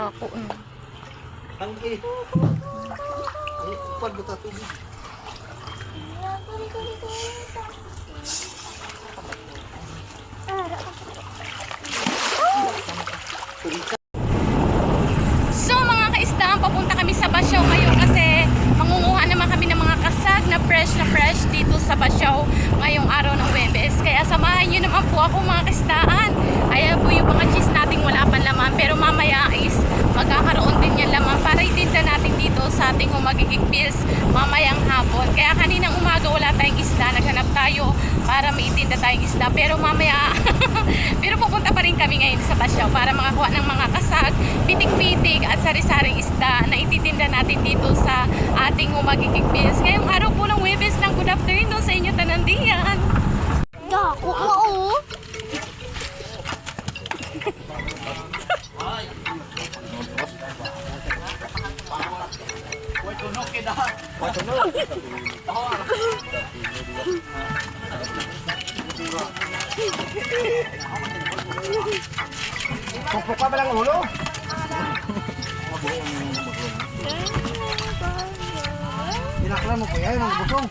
Dako na. Tangki. Pag buta tubig. So mga kaisdaan, papunta kami sa Basyaw ngayon kasi mangunguha naman kami ng mga kasag na fresh dito sa Basyaw ngayong araw ng Huwebes. Kaya samahan nyo naman po ako mga kaisdaan. Ayan po yung mga cheese nating wala pa laman, pero mamaya is magkakaroon din yan laman para itinda natin dito sa ating magigigpis mamayang hapon. Kaya kaninang umaga wala tayong isda, naghanap tayo para maitinda tayong isda, pero mamaya pero pupunta pa rin kami ngayon sa Basyaw para makakuha ng mga kasag, pitik-pitik at sari-saring isda na ititinda natin dito sa ating magigigpis. Ngayong araw po ng Huwebes ng good afternoon sa inyo tanandiyan. Dako mo. Pupuk ka ba lang ulo? Tinaklan mo po yan, ang busong.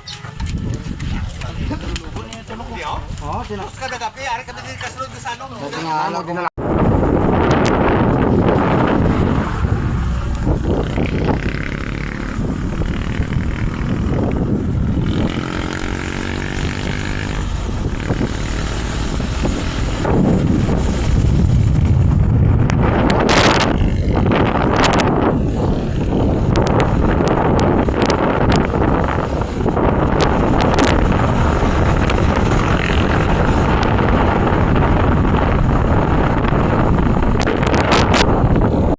Oo, tinaklan. Kada gabi, ari kami din kasunod sa ano. Tinaklan mo.